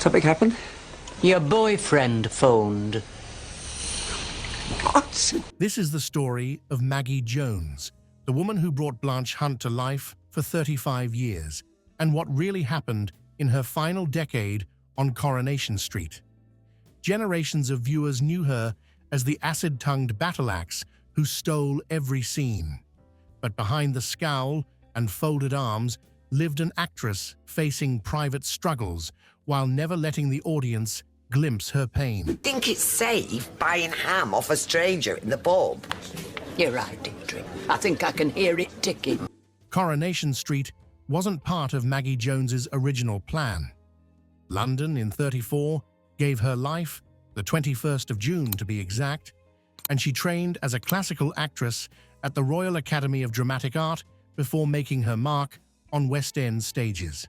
Something happened? Your boyfriend phoned. What? This is the story of Maggie Jones, the woman who brought Blanche Hunt to life for 35 years, and what really happened in her final decade on Coronation Street. Generations of viewers knew her as the acid-tongued battle axe who stole every scene. But behind the scowl and folded arms lived an actress facing private struggles while never letting the audience glimpse her pain. Think it's safe buying ham off a stranger in the pub? You're right, Deirdre. I think I can hear it ticking. Coronation Street wasn't part of Maggie Jones's original plan. London in '34 gave her life, the 21st of June to be exact, and she trained as a classical actress at the Royal Academy of Dramatic Art before making her mark on West End stages.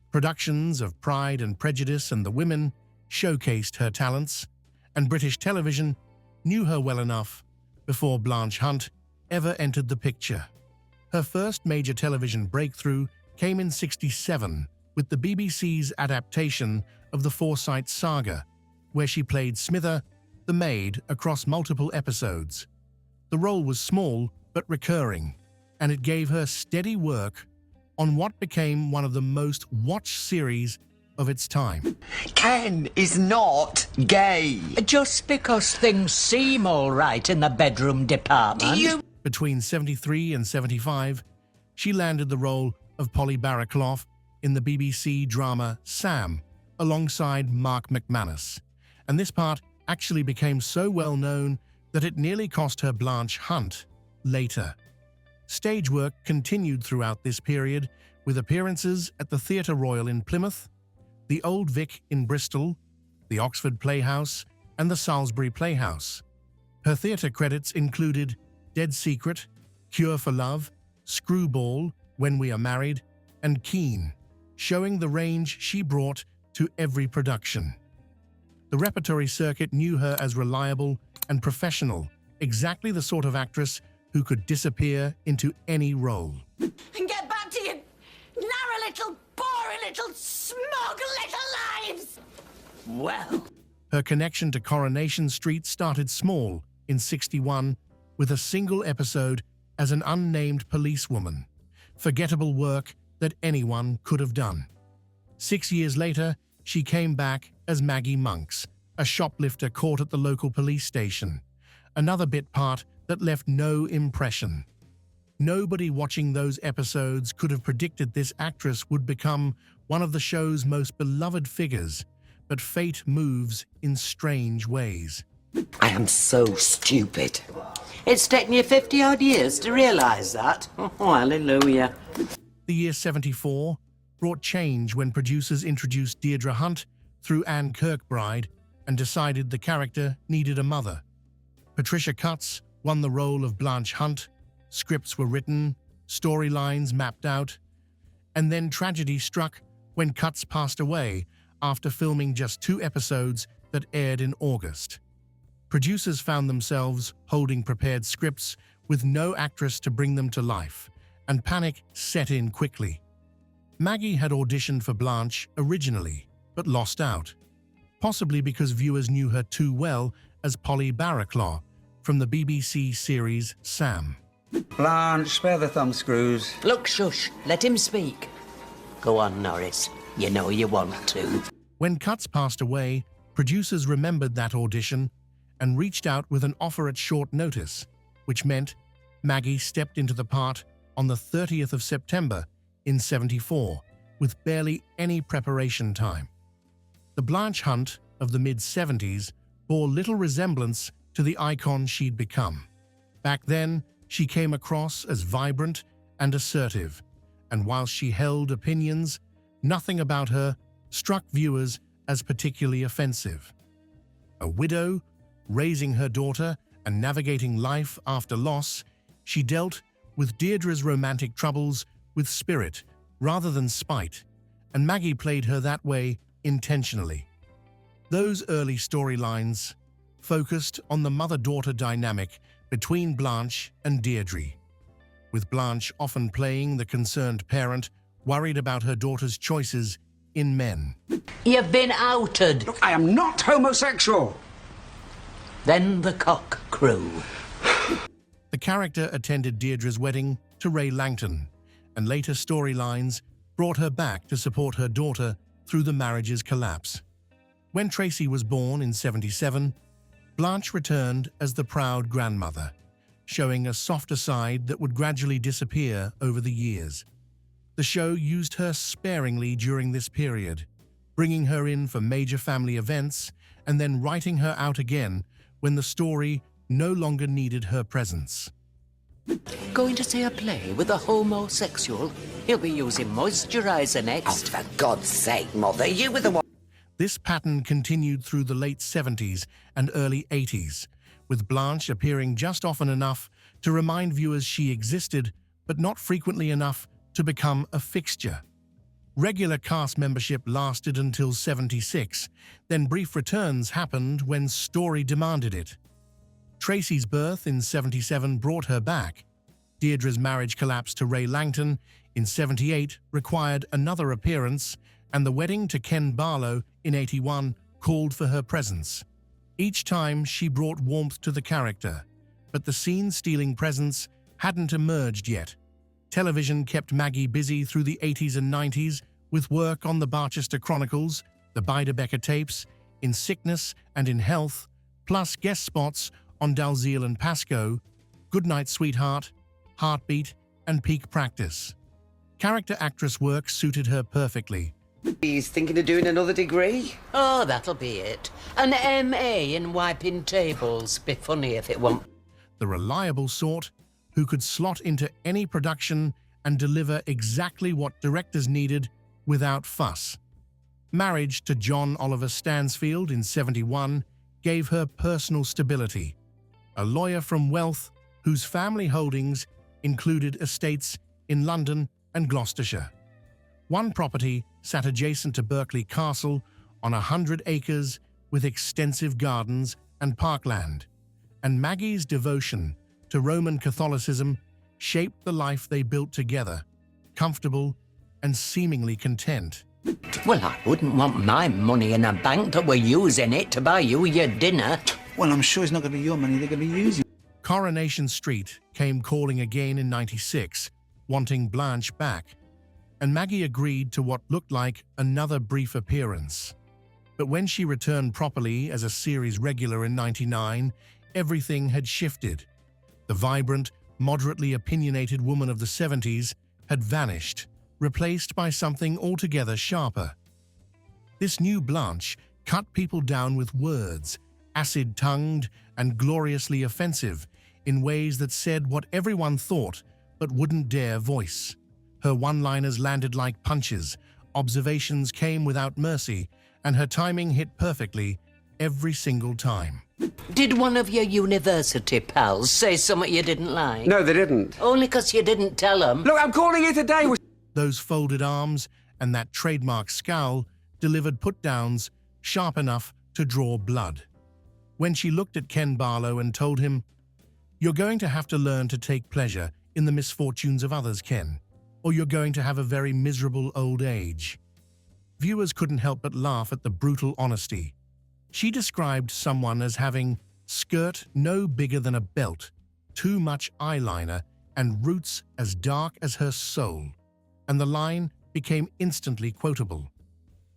Productions of Pride and Prejudice and The Women showcased her talents, and British television knew her well enough before Blanche Hunt ever entered the picture. Her first major television breakthrough came in '67 with the BBC's adaptation of the Forsyte Saga, where she played Smither, the maid, across multiple episodes. The role was small but recurring, and it gave her steady work on what became one of the most watched series of its time. Ken is not gay. Just because things seem all right in the bedroom department. Between '73 and '75, she landed the role of Polly Barraclough in the BBC drama Sam, alongside Mark McManus, and this part actually became so well known that it nearly cost her Blanche Hunt later. Stage work continued throughout this period, with appearances at the Theatre Royal in Plymouth, the Old Vic in Bristol, the Oxford Playhouse, and the Salisbury Playhouse. Her theatre credits included Dead Secret, Cure for Love, Screwball, When We Are Married, and Keen, showing the range she brought to every production. The repertory circuit knew her as reliable and professional, exactly the sort of actress who could disappear into any role. And get back to your narrow little, boring little, smug little lives! Well, Her connection to Coronation Street started small in '61 with a single episode as an unnamed policewoman, forgettable work that anyone could have done. 6 years later, she came back as Maggie Monks, a shoplifter caught at the local police station, another bit part that left no impression. Nobody watching those episodes could have predicted this actress would become one of the show's most beloved figures, but fate moves in strange ways. I am so stupid. it's taken you 50-odd years to realise that. Oh, hallelujah. The year '74 brought change when producers introduced Deirdre Hunt through Anne Kirkbride and decided the character needed a mother. Patricia Cutts won the role of Blanche Hunt, scripts were written, storylines mapped out, and then tragedy struck when Cutts passed away after filming just 2 episodes that aired in August. Producers found themselves holding prepared scripts with no actress to bring them to life, and panic set in quickly. Maggie had auditioned for Blanche originally, but lost out, possibly because viewers knew her too well as Polly Barraclough from the BBC series Sam. Blanche, spare the thumbscrews. Look, shush, let him speak. Go on, Norris. You know you want to. When Cutts passed away, producers remembered that audition and reached out with an offer at short notice, which meant Maggie stepped into the part on the 30th of September in '74, with barely any preparation time. The Blanche Hunt of the mid-'70s bore little resemblance to the icon she'd become. Back then, she came across as vibrant and assertive, and while she held opinions, nothing about her struck viewers as particularly offensive. A widow, raising her daughter and navigating life after loss, she dealt with Deirdre's romantic troubles with spirit rather than spite, and Maggie played her that way intentionally. Those early storylines focused on the mother-daughter dynamic between Blanche and Deirdre, with Blanche often playing the concerned parent worried about her daughter's choices in men. You've been outed. Look, I am not homosexual. Then the cock crew. The character attended Deirdre's wedding to Ray Langton, and later storylines brought her back to support her daughter through the marriage's collapse. When Tracy was born in '77, Blanche returned as the proud grandmother, showing a softer side that would gradually disappear over the years. The show used her sparingly during this period, bringing her in for major family events and then writing her out again when the story no longer needed her presence. Going to see a play with a homosexual? He'll be using moisturiser Oh, next. for God's sake, Mother, you were the one. This pattern continued through the late '70s and early '80s, with Blanche appearing just often enough to remind viewers she existed, but not frequently enough to become a fixture. Regular cast membership lasted until '76, then brief returns happened when story demanded it. Tracy's birth in '77 brought her back. Deirdre's marriage collapse to Ray Langton in '78 required another appearance, and the wedding to Ken Barlow in '81 called for her presence. Each time she brought warmth to the character, but the scene-stealing presence hadn't emerged yet. Television kept Maggie busy through the '80s and '90s with work on the Barchester Chronicles, the Beiderbecke tapes, In Sickness and in Health, plus guest spots on Dalziel and Pascoe, Goodnight Sweetheart, Heartbeat, and Peak Practice. Character actress work suited her perfectly. He's thinking of doing another degree. Oh, that'll be it. An MA in wiping tables. Be funny if it won't. The reliable sort who could slot into any production and deliver exactly what directors needed without fuss. Marriage to John Oliver Stansfield in '71 gave her personal stability. A lawyer from wealth whose family holdings included estates in London and Gloucestershire. One property sat adjacent to Berkeley Castle on 100 acres with extensive gardens and parkland, and Maggie's devotion to Roman Catholicism shaped the life they built together, comfortable and seemingly content. Well, I wouldn't want my money in a bank that were using it to buy you your dinner. Well, I'm sure it's not going to be your money they're going to be using. Coronation Street came calling again in '96, wanting Blanche back, and Maggie agreed to what looked like another brief appearance. But when she returned properly as a series regular in '99, everything had shifted. The vibrant, moderately opinionated woman of the '70s had vanished, replaced by something altogether sharper. This new Blanche cut people down with words, acid-tongued and gloriously offensive, in ways that said what everyone thought but wouldn't dare voice. Her one-liners landed like punches, observations came without mercy, and her timing hit perfectly every single time. Did one of your university pals say something you didn't like? No, they didn't. Only 'cause you didn't tell them. Look, I'm calling it a day. Those folded arms and that trademark scowl delivered put-downs sharp enough to draw blood. When she looked at Ken Barlow and told him, "You're going to have to learn to take pleasure in the misfortunes of others, Ken, or you're going to have a very miserable old age." Viewers couldn't help but laugh at the brutal honesty. She described someone as having skirt no bigger than a belt, too much eyeliner, and roots as dark as her soul. And the line became instantly quotable.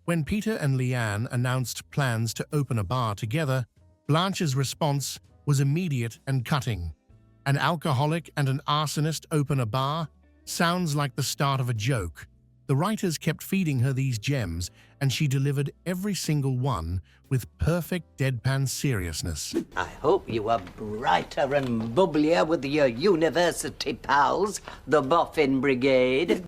When Peter and Leanne announced plans to open a bar together, Blanche's response was immediate and cutting. An alcoholic and an arsonist open a bar? Sounds like the start of a joke. The writers kept feeding her these gems, and she delivered every single one with perfect deadpan seriousness. I hope you are brighter and bubblier with your university pals, the Boffin Brigade.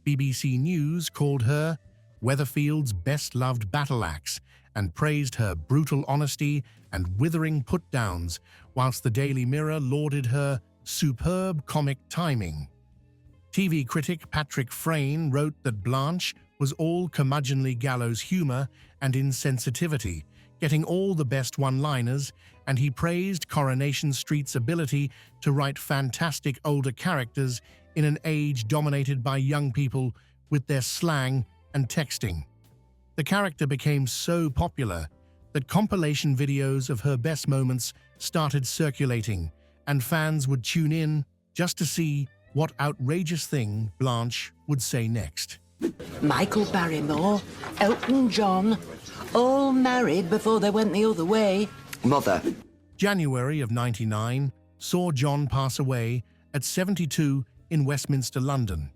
BBC News called her Weatherfield's best-loved battle axe and praised her brutal honesty and withering put-downs, whilst the Daily Mirror lauded her superb comic timing. TV critic Patrick Frayne wrote that Blanche was all curmudgeonly gallows humor and insensitivity, getting all the best one-liners, and he praised Coronation Street's ability to write fantastic older characters in an age dominated by young people with their slang and texting. The character became so popular that compilation videos of her best moments started circulating, and fans would tune in just to see what outrageous thing Blanche would say next. Michael Barrymore, Elton John, all married before they went the other way. Mother. January of '99 saw John pass away at 72 in Westminster, London,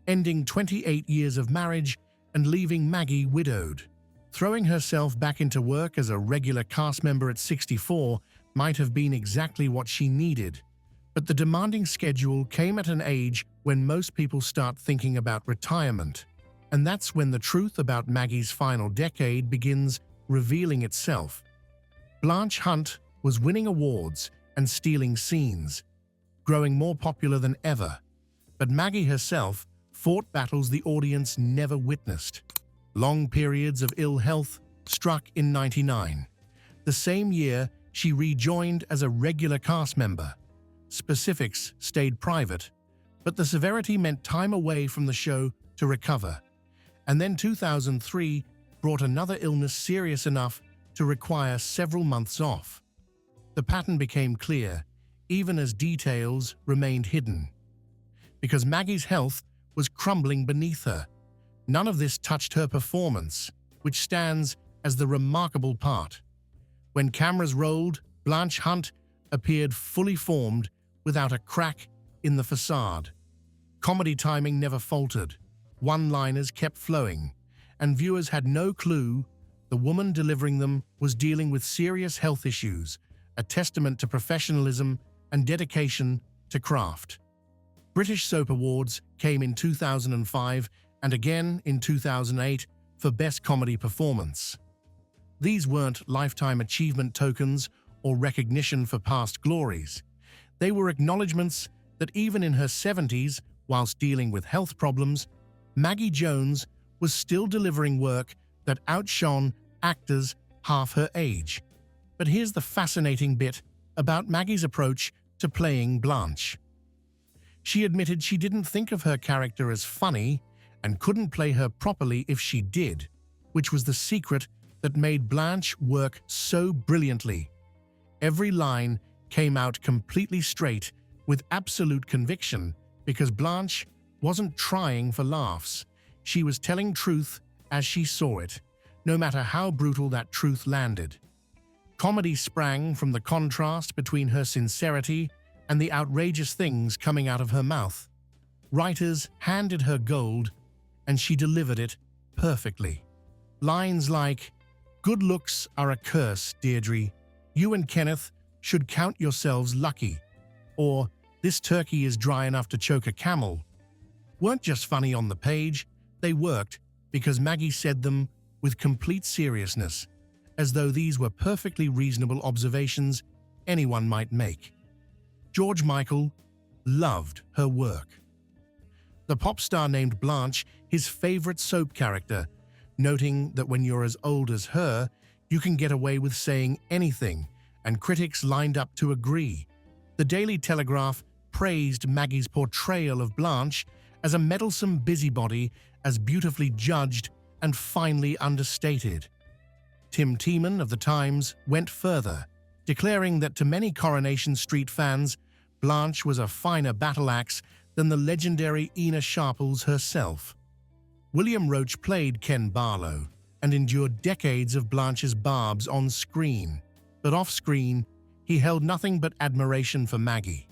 ending 28 years of marriage and leaving Maggie widowed. Throwing herself back into work as a regular cast member at 64 might have been exactly what she needed, but the demanding schedule came at an age when most people start thinking about retirement, and that's when the truth about Maggie's final decade begins revealing itself. Blanche Hunt was winning awards and stealing scenes, growing more popular than ever, but Maggie herself fought battles the audience never witnessed. Long periods of ill health struck in '99, the same year she rejoined as a regular cast member. Specifics stayed private, but the severity meant time away from the show to recover. And then 2003 brought another illness serious enough to require several months off. The pattern became clear, even as details remained hidden. Because Maggie's health was crumbling beneath her, none of this touched her performance, which stands as the remarkable part. When cameras rolled, Blanche Hunt appeared fully formed without a crack in the facade. Comedy timing never faltered, one-liners kept flowing, and viewers had no clue the woman delivering them was dealing with serious health issues, a testament to professionalism and dedication to craft. British Soap Awards came in 2005 and again in 2008 for Best Comedy Performance. These weren't lifetime achievement tokens or recognition for past glories. They were acknowledgements that even in her 70s, whilst dealing with health problems, Maggie Jones was still delivering work that outshone actors half her age. But here's the fascinating bit about Maggie's approach to playing Blanche. She admitted she didn't think of her character as funny and couldn't play her properly if she did, which was the secret that made Blanche work so brilliantly. Every line came out completely straight with absolute conviction because Blanche wasn't trying for laughs. She was telling truth as she saw it, no matter how brutal that truth landed. Comedy sprang from the contrast between her sincerity and the outrageous things coming out of her mouth. Writers handed her gold, and she delivered it perfectly. Lines like, "Good looks are a curse, Deirdre. You and Kenneth should count yourselves lucky," or "This turkey is dry enough to choke a camel," weren't just funny on the page, they worked because Maggie said them with complete seriousness, as though these were perfectly reasonable observations anyone might make. George Michael loved her work. The pop star named Blanche his favorite soap character, noting that when you're as old as her, you can get away with saying anything, and critics lined up to agree. The Daily Telegraph praised Maggie's portrayal of Blanche as a meddlesome busybody, as beautifully judged and finely understated. Tim Tiemann of The Times went further, declaring that to many Coronation Street fans, Blanche was a finer battle axe than the legendary Ina Sharples herself. William Roach played Ken Barlow and endured decades of Blanche's barbs on screen, but off-screen, he held nothing but admiration for Maggie.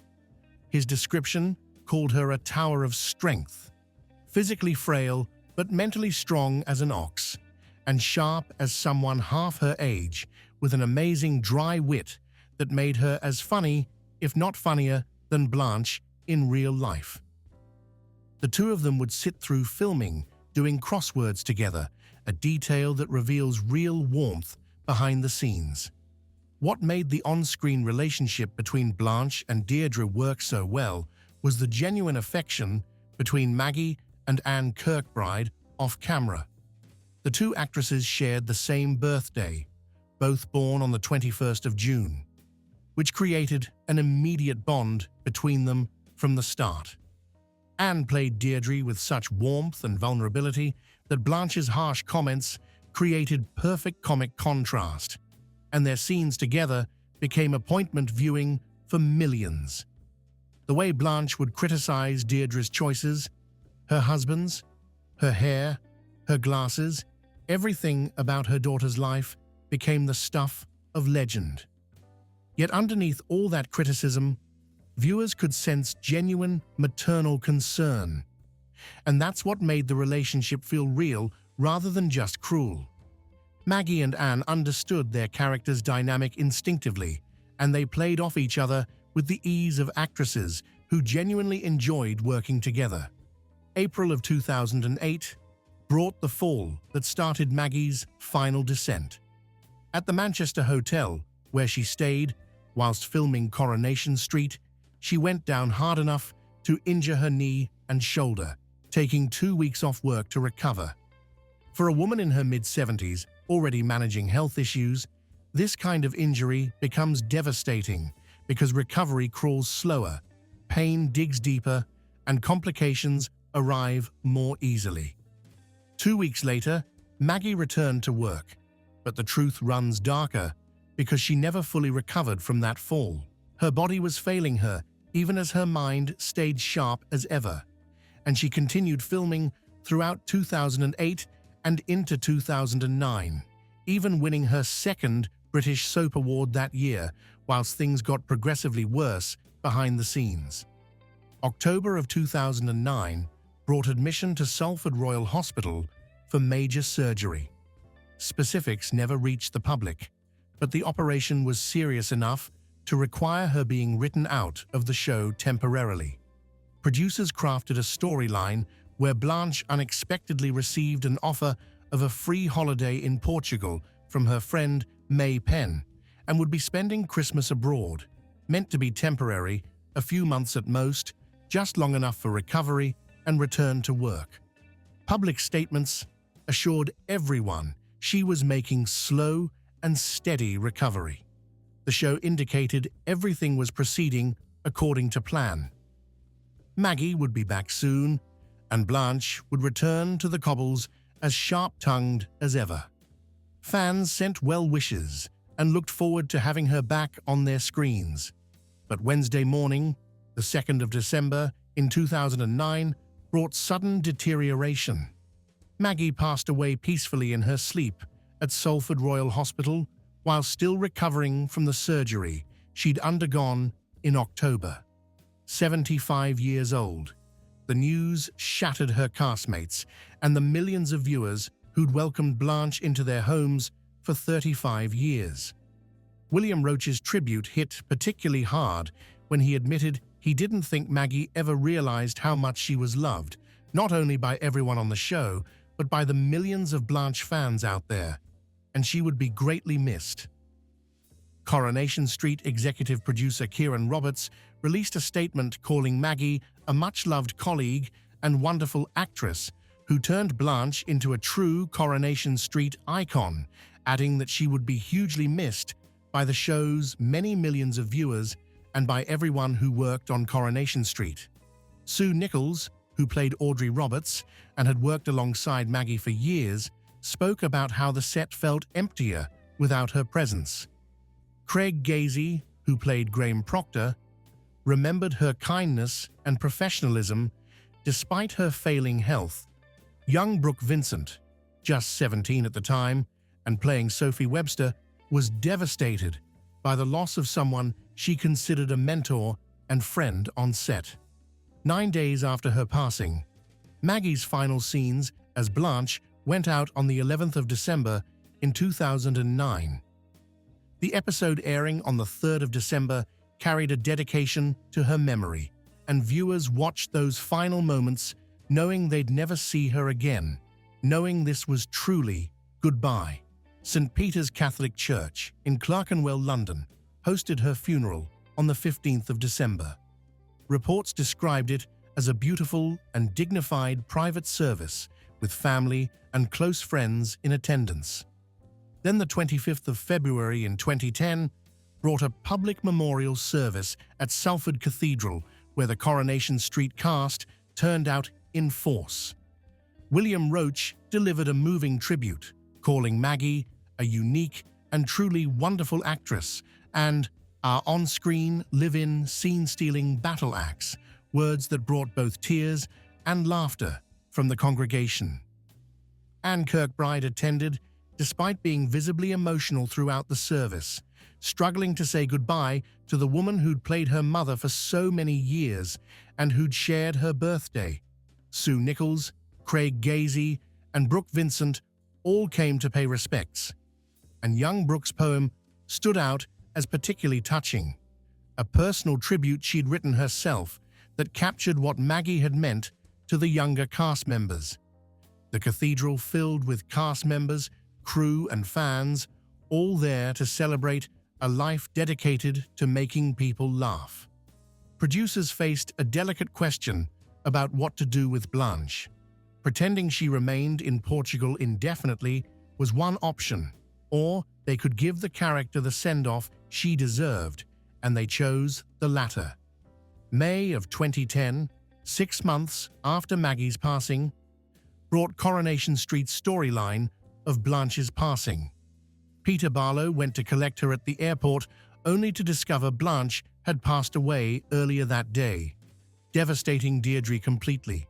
His description called her a tower of strength, physically frail but mentally strong as an ox, and sharp as someone half her age, with an amazing dry wit that made her as funny, if not funnier, than Blanche in real life. The two of them would sit through filming, doing crosswords together, a detail that reveals real warmth behind the scenes. What made the on-screen relationship between Blanche and Deirdre work so well was the genuine affection between Maggie and Anne Kirkbride off-camera. The two actresses shared the same birthday, both born on the 21st of June, which created an immediate bond between them from the start. Anne played Deirdre with such warmth and vulnerability that Blanche's harsh comments created perfect comic contrast, and their scenes together became appointment viewing for millions. The way Blanche would criticize Deirdre's choices, her husband's, her hair, her glasses, everything about her daughter's life became the stuff of legend. Yet underneath all that criticism, viewers could sense genuine maternal concern. And that's what made the relationship feel real rather than just cruel. Maggie and Anne understood their characters' dynamic instinctively, and they played off each other with the ease of actresses who genuinely enjoyed working together. April of 2008 brought the fall that started Maggie's final descent. At the Manchester hotel, where she stayed whilst filming Coronation Street, she went down hard enough to injure her knee and shoulder, taking 2 weeks off work to recover. For a woman in her mid-70s, already managing health issues, this kind of injury becomes devastating because recovery crawls slower, pain digs deeper, and complications arrive more easily. 2 weeks later, Maggie returned to work, but the truth runs darker because she never fully recovered from that fall. Her body was failing her, even as her mind stayed sharp as ever, and she continued filming throughout 2008 and into 2009, even winning her second British Soap Award that year, whilst things got progressively worse behind the scenes. October of 2009 brought admission to Salford Royal Hospital for major surgery. Specifics never reached the public, but the operation was serious enough to require her being written out of the show temporarily. Producers crafted a storyline where Blanche unexpectedly received an offer of a free holiday in Portugal from her friend May Penn and would be spending Christmas abroad, meant to be temporary, a few months at most, just long enough for recovery and return to work. Public statements assured everyone she was making slow and steady recovery. The show indicated everything was proceeding according to plan. Maggie would be back soon, and Blanche would return to the cobbles as sharp-tongued as ever. Fans sent well wishes and looked forward to having her back on their screens. But Wednesday morning, the 2nd of December in 2009, brought sudden deterioration. Maggie passed away peacefully in her sleep at Salford Royal Hospital while still recovering from the surgery she'd undergone in October. 75 years old, the news shattered her castmates and the millions of viewers who'd welcomed Blanche into their homes for 35 years. William Roach's tribute hit particularly hard when he admitted he didn't think Maggie ever realized how much she was loved, not only by everyone on the show, but by the millions of Blanche fans out there, and she would be greatly missed. Coronation Street executive producer Kieran Roberts released a statement calling Maggie a much-loved colleague and wonderful actress who turned Blanche into a true Coronation Street icon, adding that she would be hugely missed by the show's many millions of viewers and by everyone who worked on Coronation Street. Sue Nichols, who played Audrey Roberts and had worked alongside Maggie for years, spoke about how the set felt emptier without her presence. Craig Gazy, who played Graham Proctor, remembered her kindness and professionalism despite her failing health. Young Brooke Vincent, just 17 at the time, and playing Sophie Webster, was devastated by the loss of someone she considered a mentor and friend on set. 9 days after her passing, Maggie's final scenes as Blanche went out on the 11th of December in 2009. The episode airing on the 3rd of December carried a dedication to her memory, and viewers watched those final moments knowing they'd never see her again, knowing this was truly goodbye. St. Peter's Catholic Church in Clerkenwell, London, hosted her funeral on the 15th of December. Reports described it as a beautiful and dignified private service with family and close friends in attendance. Then the 25th of February in 2010 brought a public memorial service at Salford Cathedral where the Coronation Street cast turned out in force. William Roach delivered a moving tribute, calling Maggie a unique and truly wonderful actress and our on-screen, live-in, scene-stealing battle axe, words that brought both tears and laughter from the congregation. Anne Kirkbride attended, despite being visibly emotional throughout the service, struggling to say goodbye to the woman who'd played her mother for so many years and who'd shared her birthday. Sue Nichols, Craig Gazy, and Brooke Vincent all came to pay respects, and young Brooke's poem stood out as particularly touching, a personal tribute she'd written herself that captured what Maggie had meant to the younger cast members. The cathedral filled with cast members, crew, and fans, all there to celebrate a life dedicated to making people laugh. Producers faced a delicate question about what to do with Blanche. Pretending she remained in Portugal indefinitely was one option, or they could give the character the send-off she deserved, and they chose the latter. May of 2010, 6 months after Maggie's passing, brought Coronation Street's storyline of Blanche's passing. Peter Barlow went to collect her at the airport only to discover Blanche had passed away earlier that day, devastating Deirdre completely.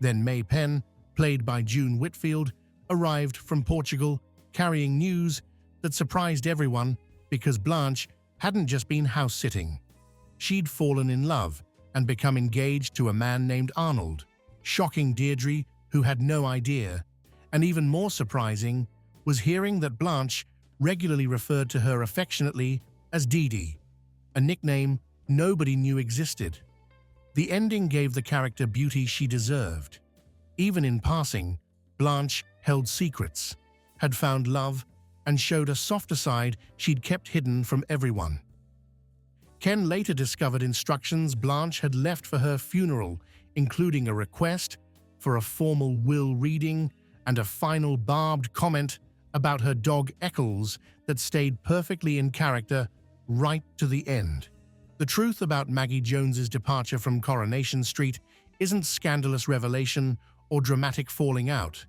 Then May Penn, played by June Whitfield, arrived from Portugal carrying news that surprised everyone because Blanche hadn't just been house-sitting. She'd fallen in love and become engaged to a man named Arnold, shocking Deirdre, who had no idea. And even more surprising was hearing that Blanche regularly referred to her affectionately as Dee Dee, a nickname nobody knew existed. The ending gave the character beauty she deserved. Even in passing, Blanche held secrets, had found love, and showed a softer side she'd kept hidden from everyone. Ken later discovered instructions Blanche had left for her funeral, including a request for a formal will reading and a final barbed comment about her dog Eccles that stayed perfectly in character right to the end. The truth about Maggie Jones's departure from Coronation Street isn't scandalous revelation or dramatic falling out.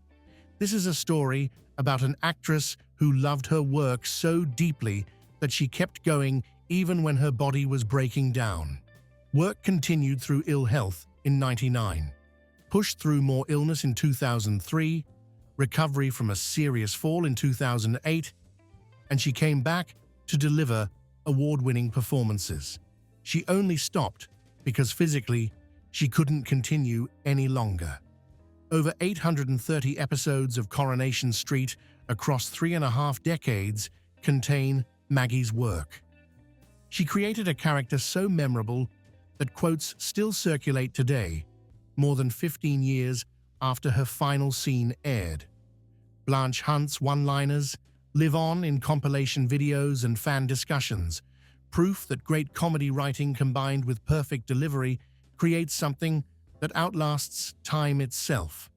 This is a story about an actress who loved her work so deeply that she kept going even when her body was breaking down. Work continued through ill health in '99, pushed through more illness in 2003, recovery from a serious fall in 2008, and she came back to deliver award-winning performances. She only stopped because physically she couldn't continue any longer. Over 830 episodes of Coronation Street across 3.5 decades contain Maggie's work. She created a character so memorable that quotes still circulate today, more than 15 years after her final scene aired. Blanche Hunt's one-liners live on in compilation videos and fan discussions, proof that great comedy writing combined with perfect delivery creates something that outlasts time itself.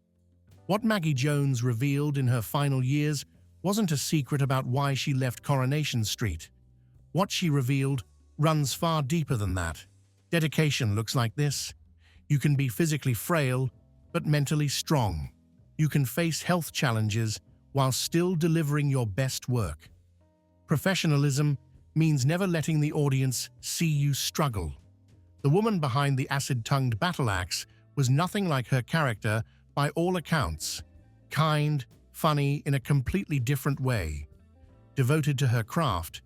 What Maggie Jones revealed in her final years wasn't a secret about why she left Coronation Street. What she revealed runs far deeper than that. Dedication looks like this. You can be physically frail, but mentally strong. You can face health challenges while still delivering your best work. Professionalism means never letting the audience see you struggle. The woman behind the acid-tongued battle axe was nothing like her character by all accounts. Kind, funny in a completely different way, devoted to her craft,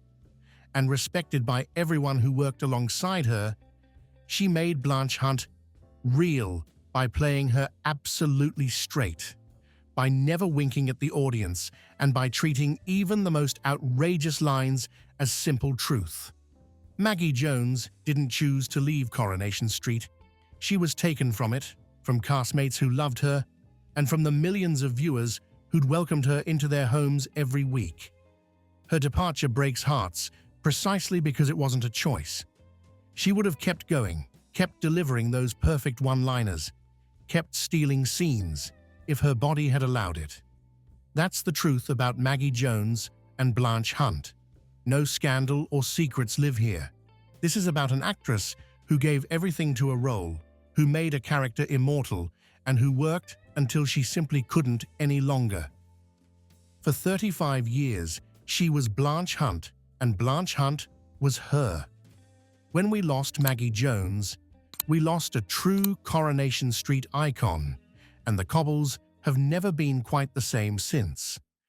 and respected by everyone who worked alongside her, she made Blanche Hunt real by playing her absolutely straight, by never winking at the audience, and by treating even the most outrageous lines as simple truth. Maggie Jones didn't choose to leave Coronation Street. She was taken from it, from castmates who loved her, and from the millions of viewers who'd welcomed her into their homes every week. Her departure breaks hearts precisely because it wasn't a choice. She would have kept going, kept delivering those perfect one-liners, kept stealing scenes if her body had allowed it. That's the truth about Maggie Jones and Blanche Hunt. No scandal or secrets live here. This is about an actress who gave everything to a role, who made a character immortal, and who worked until she simply couldn't any longer. For 35 years, she was Blanche Hunt, and Blanche Hunt was her. When we lost Maggie Jones, we lost a true Coronation Street icon, and the cobbles have never been quite the same since.